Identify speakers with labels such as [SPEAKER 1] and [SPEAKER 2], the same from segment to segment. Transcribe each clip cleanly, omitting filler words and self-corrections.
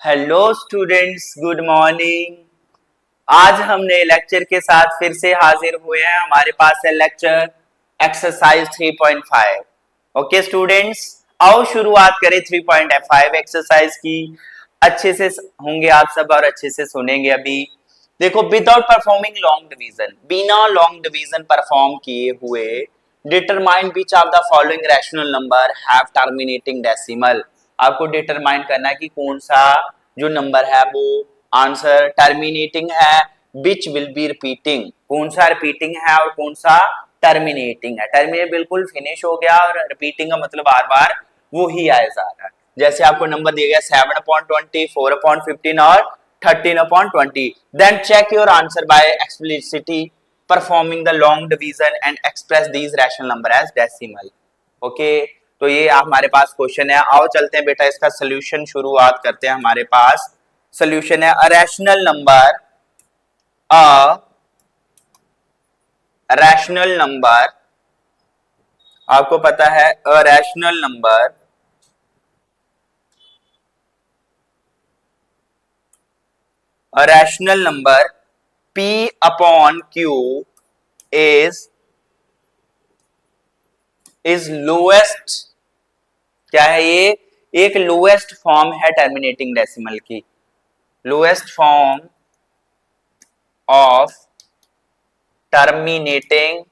[SPEAKER 1] Hello students, good morning. आज हम नए लेक्चर के साथ फिर से हाजिर हुए हैं। हमारे पास है लेक्चर एक्सरसाइज 3.5। ओके स्टूडेंट्स, आओ शुरुआत करें 3.5 एक्सरसाइज की। अच्छे से होंगे आप सब और अच्छे से सुनेंगे। अभी देखो, विदाउट परफॉर्मिंग लॉन्ग डिवीजन, बिना लॉन्ग डिवीजन परफॉर्म किए हुए determine which of the following rational number have terminating decimal. आपको डिटरमाइन करना है कि कौन सा जो नंबर है वो आंसर टर्मिनेटिंग है, विच विल बी रिपीटिंग, कौन सा रिपीटिंग है और कौन सा टर्मिनेटिंग है। टर्मिनेट बिल्कुल फिनिश हो गया और रिपीटिंग का मतलब बार बार वो ही आया जा रहा है। जैसे आपको नंबर दिया गया 7/20, 4/15 और 13/20। Then check your answer by explicitly performing the long division and express these rational number as decimal. Okay, तो ये हमारे पास क्वेश्चन है। आओ चलते हैं बेटा, इसका सोल्यूशन शुरुआत करते हैं। हमारे पास सोल्यूशन है अ रैशनल नंबर, अ रैशनल नंबर, आपको पता है अ rational number a rational number p upon q is lowest। क्या है ये? एक लोएस्ट फॉर्म है टर्मिनेटिंग डेसिमल की। Lowest form of terminating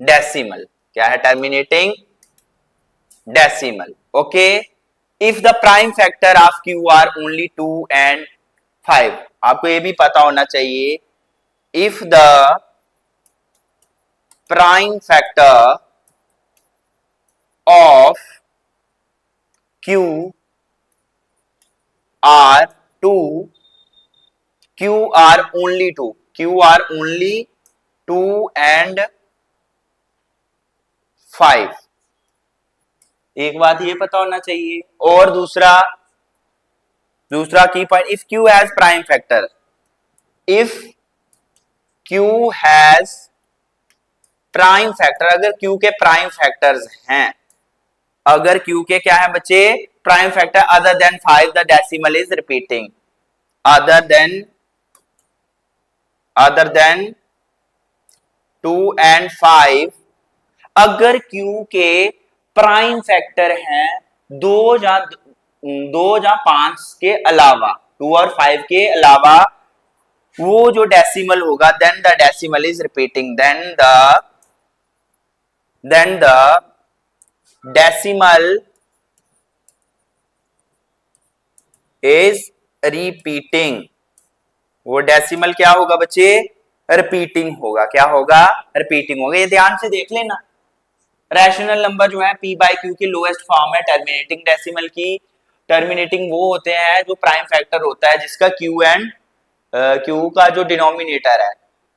[SPEAKER 1] decimal. क्या है? Terminating decimal. Okay, if the prime factor of Q R only 2 and 5। आपको ये भी पता होना चाहिए, if the prime factor of Q R 2, Q R only 2, Q R only 2 and 5। एक बात ये पता होना चाहिए। और दूसरा की point, if Q has prime factor, if Q has prime factor, अगर क्यू के प्राइम फैक्टर्स हैं, अगर क्यू के क्या है बच्चे? Prime factor other than 5, the decimal is repeating. Other than 2 and 5, अगर क्यू के प्राइम फैक्टर हैं दो या पांच के अलावा, 2 और 5 के अलावा, वो जो डेसिमल होगा, then the decimal is repeating, then the decimal is repeating. वो डेसिमल क्या होगा बच्चे? रिपीटिंग होगा। क्या होगा? रिपीटिंग होगा। ये ध्यान से देख लेना। रैशनल नंबर जो है पी बाई क्यू की लोएस्ट फॉर्म है टर्मिनेटिंग डेसिमल की। टर्मिनेटिंग वो होते हैं जो प्राइम फैक्टर होता है जिसका क्यू का जो डिनोमिनेटर है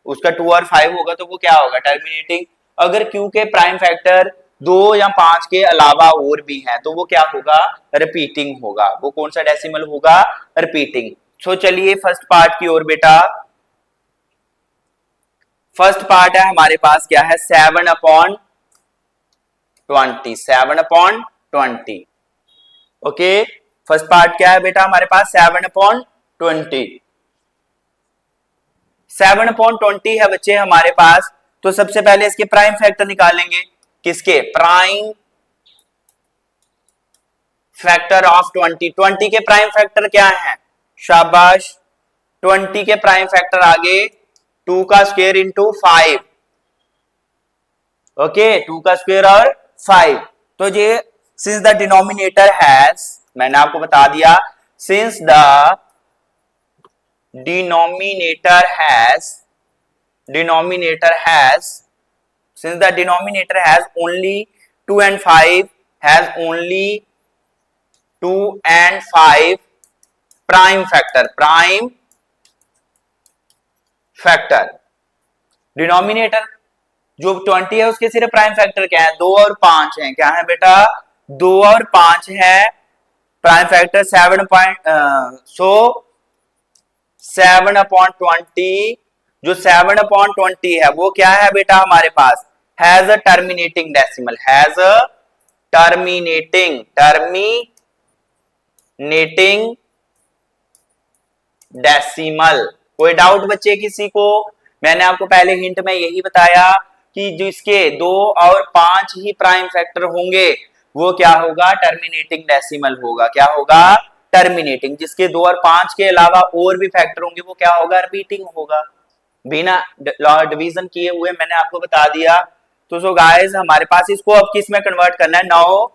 [SPEAKER 1] उसका 2 और 5 होगा, तो वो क्या होगा? टर्मिनेटिंग। अगर क्यू के प्राइम फैक्टर 2 या 5 के अलावा और भी हैं तो वो क्या होगा? रिपीटिंग होगा। वो कौन सा डेसिमल होगा? रिपीटिंग। सो चलिए फर्स्ट पार्ट की ओर बेटा। फर्स्ट पार्ट है हमारे पास, क्या है? 7/20, 7/20। ओके, फर्स्ट पार्ट क्या है बेटा हमारे पास? 7/20। 7/20 है बच्चे हमारे पास। तो सबसे पहले इसके प्राइम फैक्टर निकालेंगे। किसके? Prime factor of 20। 20 के प्राइम फैक्टर क्या है? शाबाश, 20 के प्राइम फैक्टर आगे 2 का स्क्वायर इंटू 5। ओके, 2 का स्क्वायर और 5। तो ये सिंस द डिनोमिनेटर हैज, मैंने आपको बता दिया, since the denominator has only 2 and 5, has only 2 and 5 prime factor। Denominator जो 20 है उसके सिर्फ प्राइम फैक्टर क्या है? 2 और 5 है। क्या है बेटा? 2 और 5 है प्राइम फैक्टर। 7/20, जो 7/20 है वो क्या है बेटा हमारे पास? Has a terminating decimal, has a terminating nating decimal. कोई डाउट बच्चे किसी को? मैंने आपको पहले हिंट में यही बताया कि जिसके 2 और 5 ही प्राइम फैक्टर होंगे वो क्या होगा, टर्मिनेटिंग डेसिमल होगा। क्या होगा, टर्मिनेटिंग। जिसके 2 और 5 के अलावा और भी फैक्टर होंगे वो क्या होगा, रिपीटिंग होगा। बिना डिवीजन किए हुए मैंने आपको बता दिया। तो सो गाइस हमारे पास इसको अब किस में कन्वर्ट करना है, now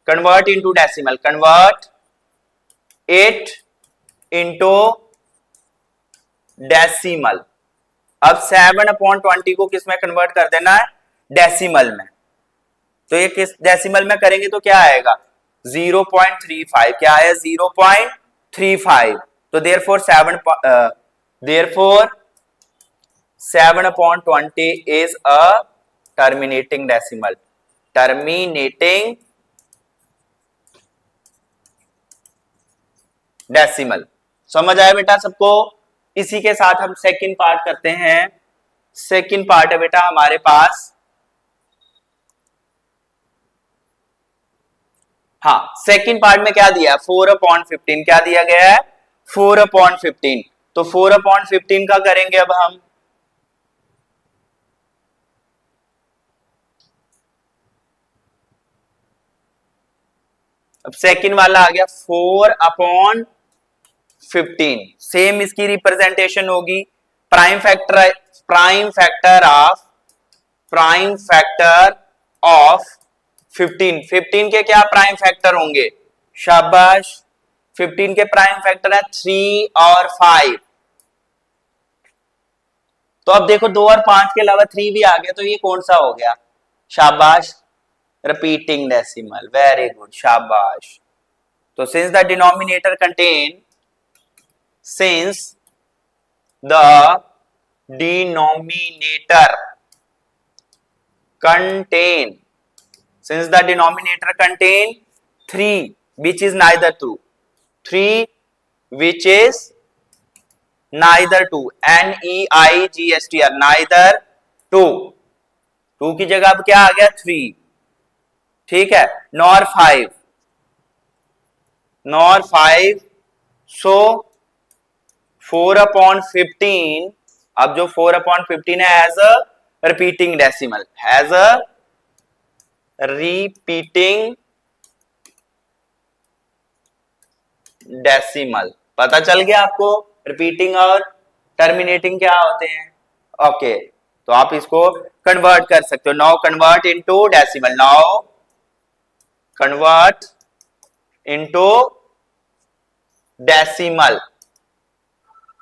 [SPEAKER 1] convert into decimal, convert it into decimal. अब 7/20 को किस में कन्वर्ट कर देना है, डेसिमल में। तो ये किस डेसिमल में करेंगे तो क्या आएगा, 0.35। क्या है, 0.35। तो therefore 7/20 is a terminating decimal, terminating decimal. समझ आया बेटा सबको? इसी के साथ हम सेकंड पार्ट करते हैं। सेकंड पार्ट है बेटा हमारे पास, हाँ सेकंड पार्ट में क्या दिया, 4/15। क्या दिया गया है, 4/15। तो 4/15 का करेंगे अब हम। अब सेकंड वाला आ गया 4/15। सेम इसकी रिप्रेजेंटेशन होगी, prime factor, prime factor of 15। 15 के क्या प्राइम फैक्टर होंगे, शाबाश। 15 के प्राइम फैक्टर है 3 और 5। तो अब देखो 2 और 5 के अलावा 3 भी आ गया, तो ये कौन सा हो गया, शाबाश, रिपीटिंग डेसिमल। वेरी गुड, शाबाश। तो since the denominator contain, since the denominator contain, since the denominator contain 3 which is neither 2, 3 which is neither 2, neigster, neither 2, 2 की जगह अब क्या आ गया 3, ठीक है, nor 5, nor 5, so 4/15। अब जो 4/15 है as a repeating decimal, as a repeating decimal. पता चल गया आपको रिपीटिंग और टर्मिनेटिंग क्या होते हैं? ओके, तो आप इसको कन्वर्ट कर सकते हो। Now convert into decimal, now convert into decimal.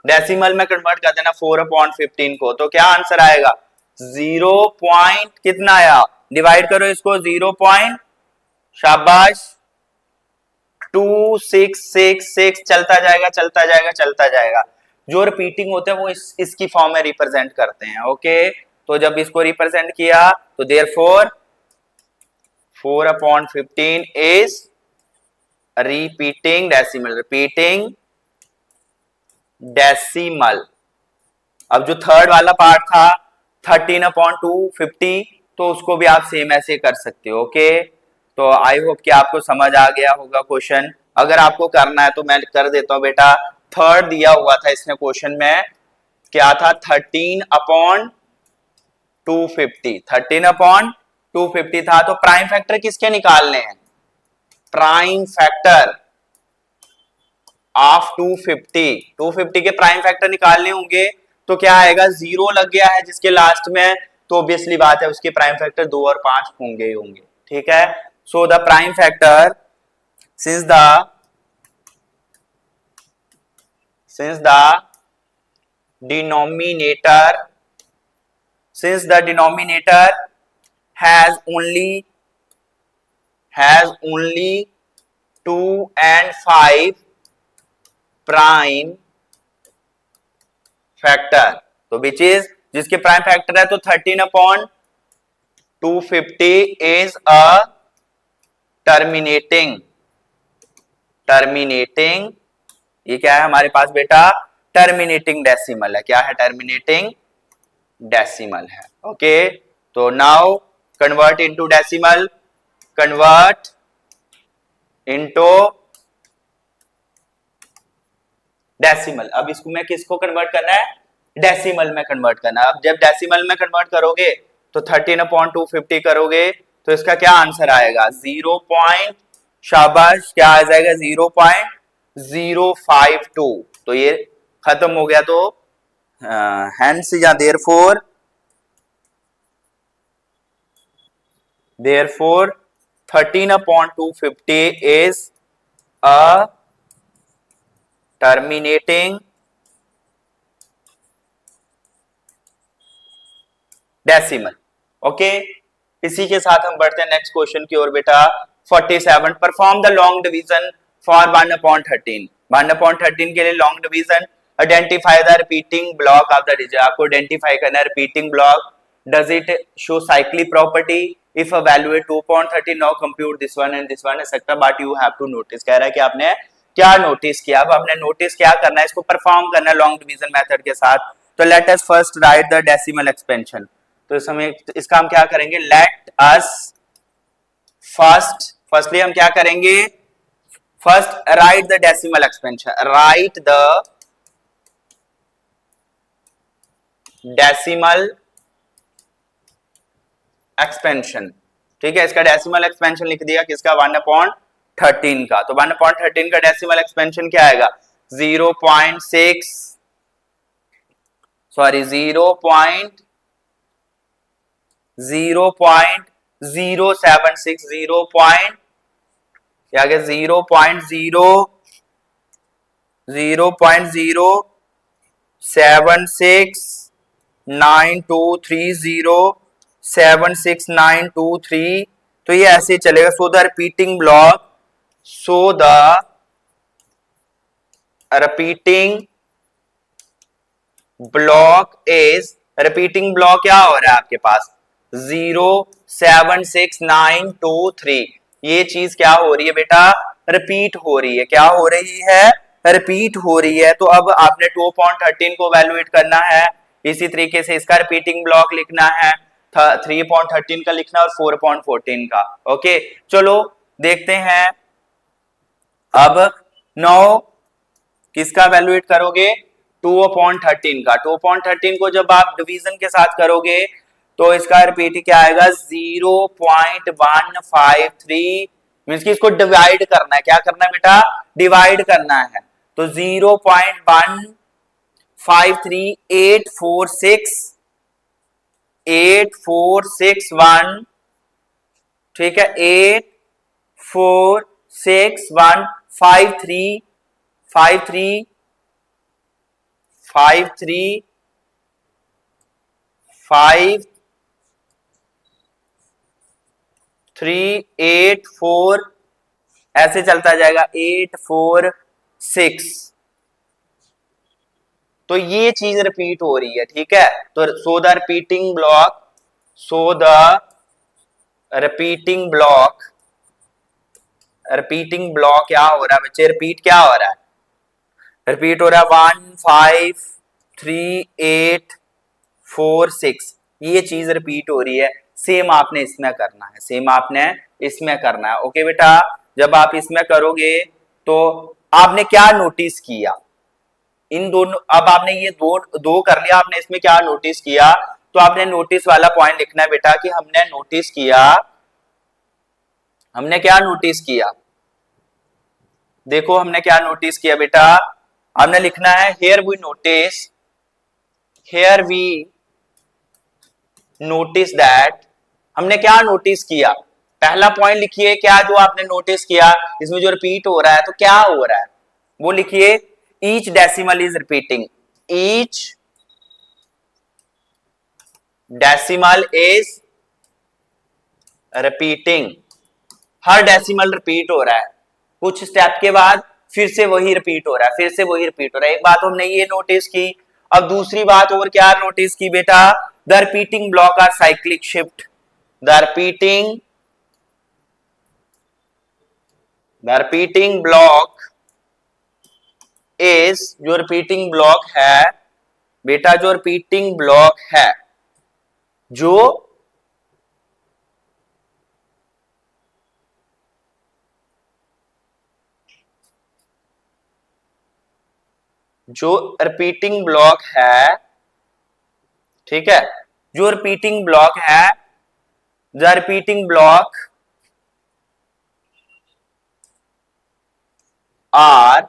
[SPEAKER 1] Decimal में कन्वर्ट कर देना 4/15 को, तो क्या आंसर आएगा, 0 पॉइंट कितना आया, डिवाइड करो इसको, 0 पॉइंट, शाबाश, 2666। चलता जाएगा चलता जाएगा चलता जाएगा। जो रिपीटिंग होते हैं वो इसकी फॉर्म में रिप्रेजेंट करते हैं। ओके, तो जब इसको रिप्रेजेंट किया तो therefore 4/15 is repeating decimal, repeating decimal. अब जो थर्ड वाला पार्ट था 13/250, तो उसको भी आप सेम ऐसे कर सकते हो। ओके, तो आई होप कि आपको समझ आ गया होगा क्वेश्चन। अगर आपको करना है तो मैं कर देता हूं बेटा। थर्ड दिया हुआ था इसमें क्वेश्चन में, क्या था, 13/250, 13/250 था। तो प्राइम फैक्टर किसके निकालने हैं, प्राइम फैक्टर ऑफ 250 के प्राइम फैक्टर निकालने होंगे। तो क्या आएगा, 0 लग गया है जिसके लास्ट में, तो ऑब्वियसली बात है उसके प्राइम फैक्टर 2 और 5 होंगे ही होंगे। ठीक है, so the prime factor since the denominator has only 2 and 5 prime factor, तो विच इज, जिसके प्राइम फैक्टर है तो 13/250 इज अ टर्मिनेटिंग, ये क्या है हमारे पास बेटा, टर्मिनेटिंग डेसिमल है। क्या है, टर्मिनेटिंग डेसिमल है। ओके, तो now convert into decimal, convert into decimal. अब इसको मैं किसको कन्वर्ट करना है, डेसिमल में कन्वर्ट करना है। अब जब डेसिमल में कन्वर्ट करोगे तो 13/250 करोगे तो इसका क्या आंसर आएगा, 0 पॉइंट, शाबाश, क्या आ जाएगा 0.052। तो ये खत्म हो गया। तो हेंस या therefore 13/250 is a terminating decimal. Okay, इसी के साथ हम बढ़ते हैं नेक्स्ट क्वेश्चन की ओर बेटा। 47, perform the long division for 1/13। 1/13 के लिए long division. Identify the repeating block of the digit. आपको आइडेंटिफाई करना है repeating block. Does it show cyclic property, if evaluate 2/13, now compute this one and etc. but you have to notice, कह रहा है कि आपने क्या नोटिस किया। अब आपने नोटिस क्या करना है, इसको परफॉर्म करना है लॉन्ग डिवीजन मेथड के साथ। तो let us first right the decimal expansion. तो इस समय इसका हम क्या करेंगे, लेट अस फर्स्टली हम क्या करेंगे, first right the decimal expansion, right the decimal expansion. ठीक है, इसका डेसिमल एक्सपेंशन लिख दिया किसका, 1/13 का। तो 1/13 का डेसिमल एक्सपेंशन क्या आएगा, 0.6 सॉरी 0.076 0 पॉइंट क्या गया 0.0769230 तो ये ऐसे चलेगा। So the repeating block is, repeating block क्या हो रहा है आपके पास, 0.76923। ये चीज क्या हो रही है बेटा, रिपीट हो रही है। क्या हो रही है, रिपीट हो रही है। तो अब आपने 2/13 को वैल्यूएट करना है, इसी तरीके से इसका रिपीटिंग ब्लॉक लिखना है, 3/13 का लिखना और 4/14 का। ओके, चलो देखते हैं। अब 9 किसका वैल्यूएट करोगे, 2/13 का। 2/13 को जब आप डिवीजन के साथ करोगे तो इसका रिपीट क्या आएगा, 0.153 मींस कि इसको डिवाइड करना है। क्या करना है बेटा, डिवाइड करना है। तो 0.1538461, ठीक है, 846153 53 ऐसे चलता जाएगा 846। तो ये चीज रिपीट हो रही है, ठीक है। तो सो द रिपीटिंग ब्लॉक क्या हो रहा है बच्चे, रिपीट क्या हो रहा है, रिपीट हो रहा है 153846। ये चीज रिपीट हो रही है। सेम आपने इसमें करना है, सेम आपने इसमें करना है। ओके बेटा, जब आप इसमें करोगे तो आपने क्या नोटिस किया, इन दोनों, अब आपने ये दो कर लिया, आपने इसमें क्या नोटिस किया। तो आपने नोटिस वाला पॉइंट लिखना है बेटा कि हमने क्या नोटिस किया। देखो हमने क्या नोटिस किया बेटा, हमने लिखना है हियर वी नोटिस दैट, हमने क्या नोटिस किया। पहला पॉइंट लिखिए, क्या जो आपने नोटिस किया, इसमें जो रिपीट हो रहा है तो क्या हो रहा है वो लिखिए, each decimal is repeating, each decimal is repeating, her decimal repeat हो रहा है। कुछ स्टेप के बाद फिर से वही रिपीट हो रहा है, फिर से वही रिपीट हो रहा है। एक बात हमने ये नोटिस की। अब दूसरी बात और क्या नोटिस की बेटा, the repeating block are cyclic shift, the repeating block is, जो रिपीटिंग ब्लॉक है बेटा, जो रिपीटिंग ब्लॉक है जो जो रिपीटिंग ब्लॉक है, ठीक है, जो रिपीटिंग ब्लॉक है, the repeating block are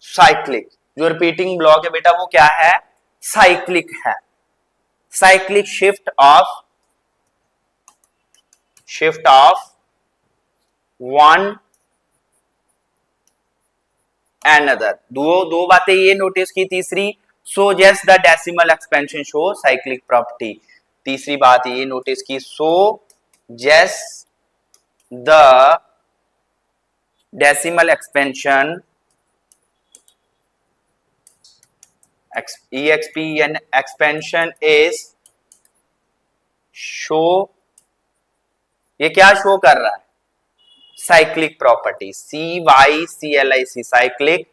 [SPEAKER 1] cyclic. जो रिपीटिंग ब्लॉक है बेटा वो क्या है, साइक्लिक है। Cyclic shift of one another। दो बातें ये नोटिस की। तीसरी, so just the decimal expansion show cyclic property. तीसरी बात ये नोटिस की, so just the decimal expansion exp and expansion is show, ये क्या शो कर रहा है, cyclic property, CYCLIC cyclic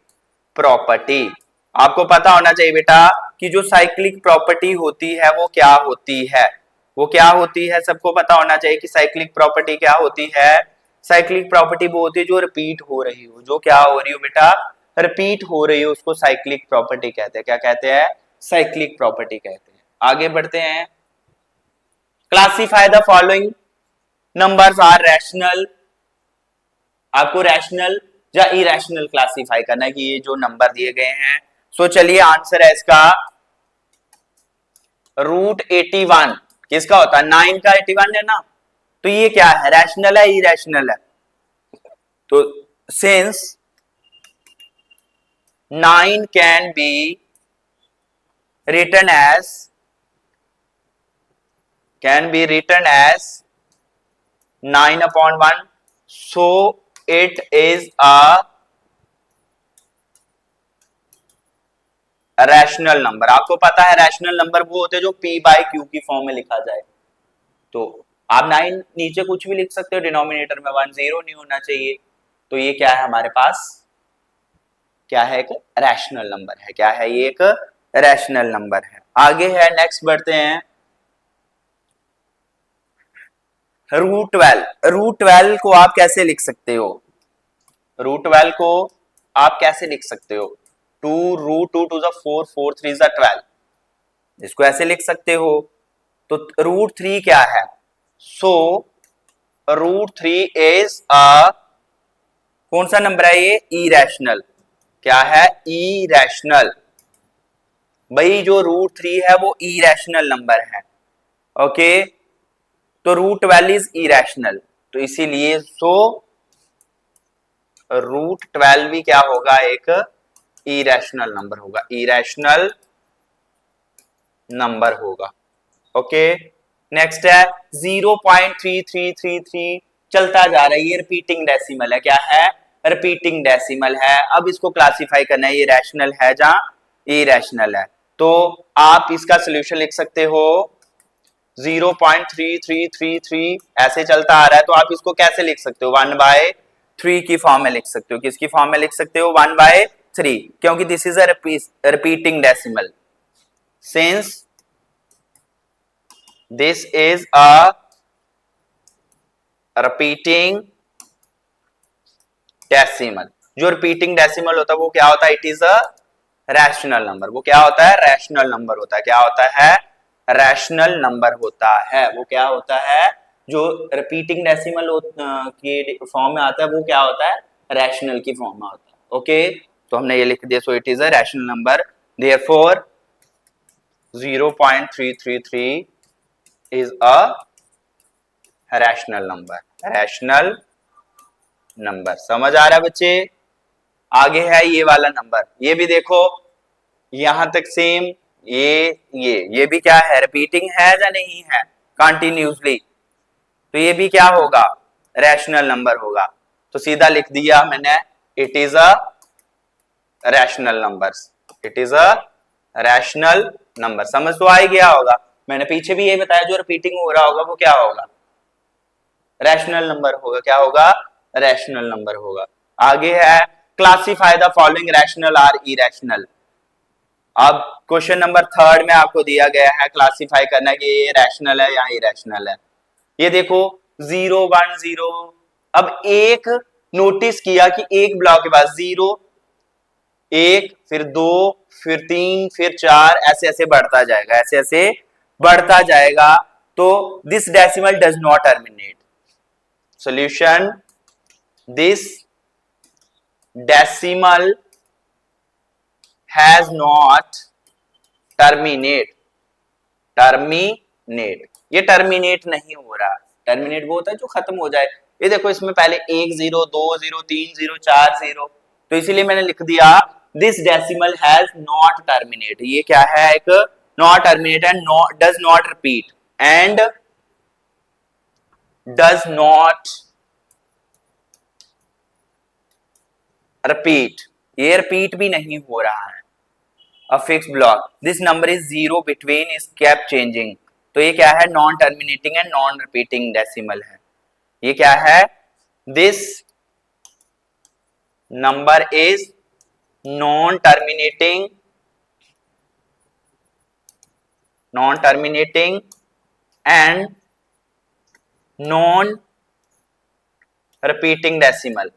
[SPEAKER 1] property. आपको पता होना चाहिए बेटा कि जो साइक्लिक प्रॉपर्टी होती है वो क्या होती है, वो क्या होती है, सबको पता होना चाहिए कि साइक्लिक प्रॉपर्टी क्या होती है। साइक्लिक प्रॉपर्टी वो होती है जो रिपीट हो रही हो, जो क्या हो रही हो बेटा, रिपीट हो रही हो, उसको साइक्लिक प्रॉपर्टी कहते हैं। क्या कहते हैं, साइक्लिक प्रॉपर्टी कहते हैं। आगे बढ़ते हैं। Classify the following numbers are rational. आपको रैशनल या इरेशनल क्लासिफाई करना है कि ये जो नंबर दिए गए हैं। सो चलिए आंसर है इसका √81 किसका होता है, 9 का 81 है ना, तो ये क्या है, रैशनल है इरेशनल है। तो since 9 can be written as 9/1, so it is a rational number. आपको पता है रैशनल नंबर वो होते हैं जो p/q की फॉर्म में लिखा जाए। तो आप 9 नीचे कुछ भी लिख सकते हो, डिनोमिनेटर में 1 0 नहीं होना चाहिए। तो ये क्या है हमारे पास, क्या है, एक रैशनल नंबर है। क्या है, ये एक रैशनल नंबर है। आगे है, नेक्स्ट बढ़ते हैं। √12 को आप कैसे लिख सकते हो, √12 को आप कैसे लिख सकते हो, 2√2 to the 4, 4 3 is 12, इसको ऐसे लिख सकते हो। तो √3 क्या है, सो √3 इज अ, कौन सा नंबर है ये, इरेशनल। क्या है, इरेशनल। भाई जो √3 है वो इरेशनल नंबर है। ओके, तो √12 इज इरेशनल, तो इसीलिए सो √12 भी क्या होगा, एक इरेशनल नंबर होगा, इरेशनल नंबर होगा। ओके, नेक्स्ट है 0.3333 चलता जा रहा है, ये रिपीटिंग डेसिमल है। क्या है, रिपीटिंग डेसिमल है। अब इसको क्लासिफाई करना है, ये रैशनल है जहां इरेशनल है। तो आप इसका सोल्यूशन लिख सकते हो 0.3333 ऐसे चलता आ रहा है, तो आप इसको कैसे लिख सकते हो, 1/3 की फॉर्म में लिख सकते हो। किसकी फॉर्म में लिख सकते हो, 1/3, क्योंकि this is a repeating decimal. Since this is a repeating decimal. जो रिपीटिंग डेसिमल होता है वो क्या होता है, it is a rational number. वो क्या होता है, रैशनल नंबर होता है। क्या होता है, रैशनल नंबर होता है। वो क्या होता है, जो रिपीटिंग डेसिमल की फॉर्म में आता है वो क्या होता है, रैशनल की फॉर्म में होता है। ओके, तो हमने ये लिख दिया, so it is a rational number, therefore 0.333 is a rational number, rational number. समझ आ रहा है बच्चे। आगे है ये वाला नंबर, ये भी देखो यहां तक सेम, ये भी क्या है, रिपीटिंग है या नहीं है, कंटिन्यूसली, तो ये भी क्या होगा, रैशनल नंबर होगा। तो सीधा लिख दिया मैंने, it is a rational number, it is a rational number. समझ तो आ ही गया होगा। मैंने पीछे भी ये बताया, जो रिपीटिंग हो रहा होगा वो क्या होगा, रैशनल नंबर होगा। क्या होगा, रैशनल नंबर होगा। आगे है, classify the following rational are irrational. अब क्वेश्चन नंबर 3 में आपको दिया गया है क्लासिफाई करना कि ये रैशनल है या इरेशनल है। ये देखो 0 1 0। अब एक नोटिस किया कि एक ब्लॉक के बाद 0 एक, फिर दो, फिर तीन, फिर चार, ऐसे ऐसे बढ़ता जाएगा, ऐसे ऐसे बढ़ता जाएगा। तो this decimal does not terminate. Solution, this decimal has not terminate. ये टर्मिनेट नहीं हो रहा। टर्मिनेट वो होता है जो खत्म हो जाए। ये देखो इसमें पहले एक जीरो, दो जीरो, तीन जीरो, चार जीरो, तो इसीलिए मैंने लिख दिया this decimal has not terminate. ये क्या है, एक not terminate and does not repeat, and does not repeat. ये रिपीट भी नहीं हो रहा है। A fixed block. This number is zero between is kept changing. तो ये क्या है, non terminating and non repeating decimal है। ये क्या है, this number is non terminating and non repeating decimal.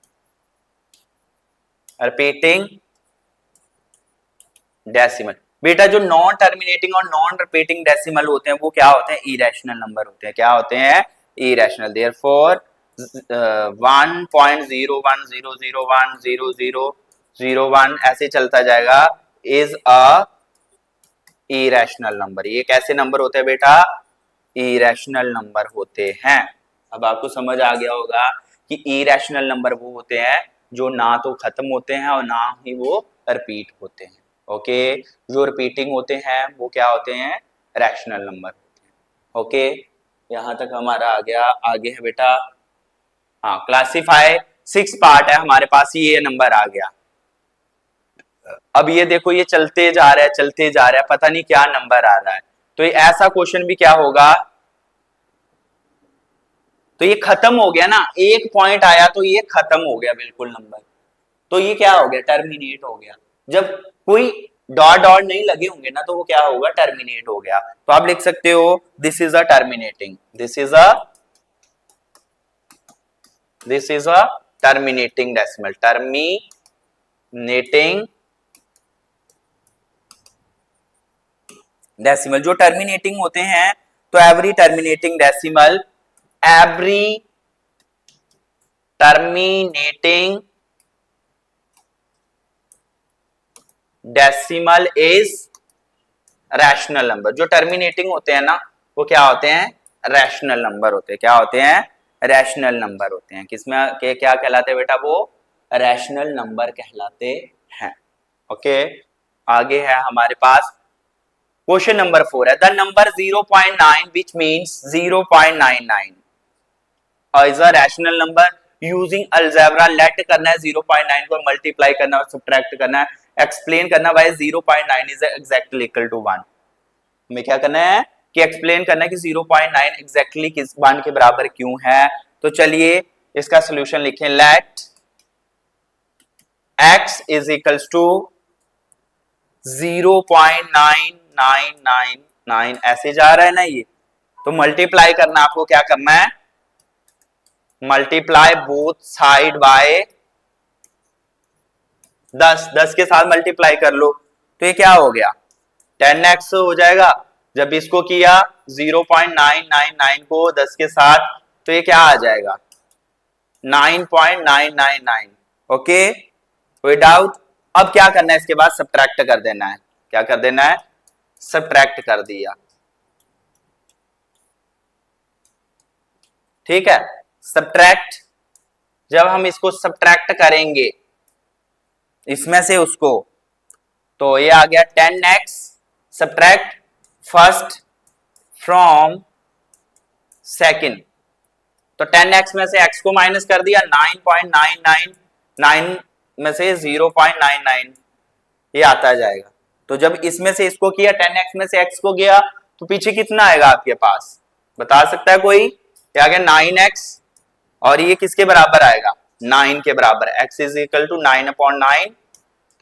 [SPEAKER 1] बेटा जो नॉन टर्मिनेटिंग और नॉन रिपीटिंग डेसिमल होते हैं वो क्या होते हैं, इरेशनल नंबर होते हैं। क्या होते हैं, इरेशनल। देयरफॉर 1.01000100001 ऐसे चलता जाएगा, इज अ इरेशनल नंबर। ये कैसे नंबर होते हैं बेटा, इरेशनल नंबर होते हैं। अब आपको समझ आ गया होगा कि इरेशनल नंबर वो होते हैं जो ना तो खत्म होते हैं और ना ही वो रिपीट होते हैं। ओके, जो रिपीटिंग होते हैं वो क्या होते हैं, रैशनल नंबर होते हैं। ओके, यहां तक हमारा आ गया। आगे है बेटा, हाँ, क्लासिफाई 6 पार्ट है हमारे पास, ये नंबर आ गया। अब ये देखो, ये चलते जा रहा है, पता नहीं क्या नंबर आ रहा है। तो ये ऐसा क्वेश्चन भी क्या होगा, तो ये खत्म हो गया ना, एक पॉइंट आया तो ये खत्म हो गया बिल्कुल नंबर। तो ये क्या हो गया, टर्मिनेट हो गया। जब कोई डॉट डॉट नहीं लगे होंगे ना, तो वो क्या होगा, टर्मिनेट हो गया। तो आप लिख सकते हो this is a terminating, this is a terminating decimal, terminating decimal. जो टर्मिनेटिंग होते हैं, तो every terminating decimal is rational number. जो टर्मिनेटिंग होते हैं ना, वो क्या होते हैं, रैशनल नंबर होते हैं। क्या होते हैं, रैशनल नंबर होते हैं। किसमें के क्या कहलाते हैं बेटा, वो रैशनल नंबर कहलाते हैं। ओके, आगे है हमारे पास क्वेश्चन नंबर 4 है, the number 0.9 which means 0.99 is a rational number using algebra. Let करना है 0.9 को, मल्टीप्लाई करना और सब्ट्रैक्ट करना है, एक्सप्लेन करना why 0.9 is exactly equal to 1। हमें क्या करना है कि एक्सप्लेन करना है कि 0.9 एग्जैक्टली किस 1 के बराबर क्यों है। तो चलिए इसका सोल्यूशन लिखें, let x is equals to 0.9999 ऐसे जा रहा है ना ये, तो मल्टीप्लाई करना, आपको क्या करना है, मल्टीप्लाई बोथ साइड बाय 10 के साथ मल्टीप्लाई कर लो। तो ये क्या हो गया, 10x हो जाएगा। जब इसको किया 0.999 को 10 के साथ, तो ये क्या आ जाएगा, 9.999। ओके, कोई डाउट। अब क्या करना है, इसके बाद सब्ट्रैक्ट कर देना है। क्या कर देना है, सब्ट्रैक्ट कर दिया। ठीक है, सब्ट्रैक्ट, जब हम इसको सब्ट्रैक्ट करेंगे इसमें से उसको, तो ये आ गया 10x subtract first from second. तो 10x में से x को माइनस कर दिया, 9.999 में से 0.99 ये आता जाएगा। तो जब इसमें से इसको किया, 10x में से x को गया, तो पीछे कितना आएगा आपके पास, बता सकता है कोई, ये आ गया 9x, और ये किसके बराबर आएगा, 9 के बराबर। x इज इक्वल टू 9/9,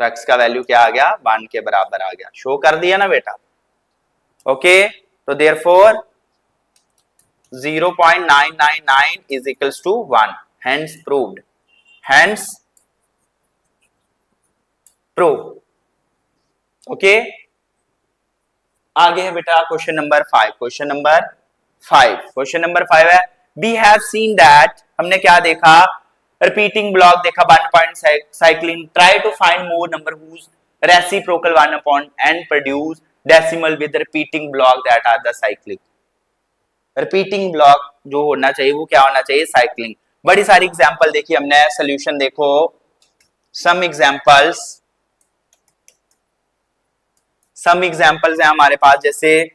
[SPEAKER 1] तो x का वैल्यू क्या आ गया, 1 के बराबर आ गया। शो कर दिया ना बेटा। ओके, तो therefore 0.999 is equals to 1, hence proved, hence pro. Okay, आगे है बेटा क्वेश्चन नंबर 5। क्वेश्चन नंबर 5 है, वी हैव सीन दैट, हमने क्या देखा, रिपीटिंग ब्लॉक देखा 1 point cycling, try to find more number whose reciprocal 1 upon and produce decimal with repeating block that are the cyclic. Repeating block जो होना चाहिए वो क्या होना चाहिए, साइक्लिंग। बड़ी सारी एग्जांपल देखी हमने, सोल्यूशन देखो, सम एग्जांपल्स हैं हमारे पास, जैसे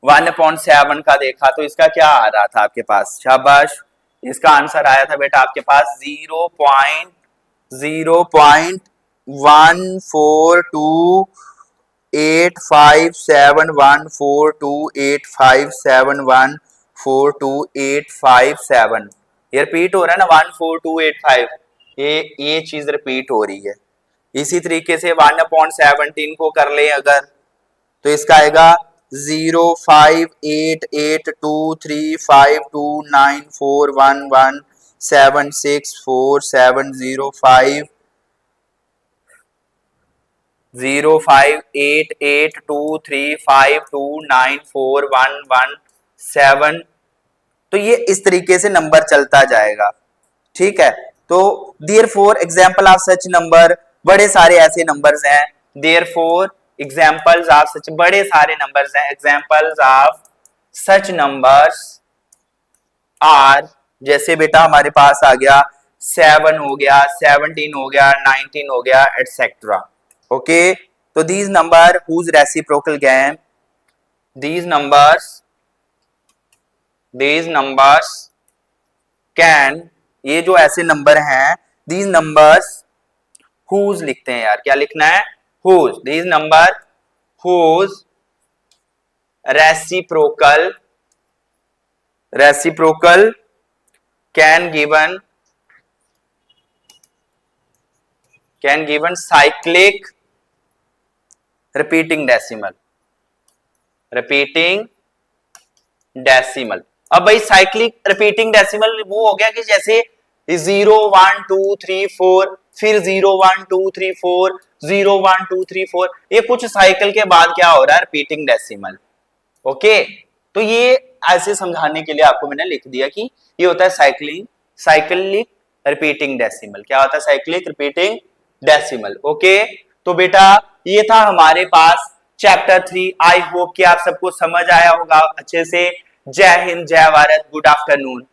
[SPEAKER 1] 1/7 का देखा तो इसका क्या आ रहा था आपके पास, शाबाश, इसका आंसर आया था बेटा आपके पास 0.142857142857142857। ये रिपीट हो रहा है ना 14285, ये चीज रिपीट हो रही है। इसी तरीके से 1/17 को कर ले अगर, तो इसका आएगा 058823511764705058823417 0588235294117। तो ये इस तरीके से नंबर चलता जाएगा, ठीक है। तो therefore example of such number, बड़े सारे ऐसे नंबर्स हैं, देयरफॉर एग्जांपल्स ऑफ सच, बड़े सारे नंबर्स हैं, examples of such numbers are, जैसे बेटा हमारे पास आ गया 7 हो गया, 17 हो गया, 19 हो गया, एटसेट्रा। ओके, तो these number whose reciprocal game, these numbers can, ये जो ऐसे नंबर हैं, these numbers whose लिखते हैं यार, क्या लिखना है, whose, these number whose reciprocal can given cyclic repeating decimal। अब भाई साइक्लिक रिपीटिंग डेसिमल वो हो गया कि जैसे 0 1 2 3 4, फिर 0 1 2 3 4, 0 1 2 3 4, ये कुछ साइकिल के बाद क्या हो रहा है, रिपीटिंग डेसिमल। ओके, तो ये ऐसे समझाने के लिए आपको मैंने लिख दिया कि ये होता है साइक्लिक रिपीटिंग डेसिमल। क्या होता है, साइक्लिक रिपीटिंग डेसिमल। ओके, तो बेटा ये था हमारे पास चैप्टर 3। आई होप कि आप सबको समझ आया होगा अच्छे से। जय हिंद, जय भारत, गुड आफ्टरनून।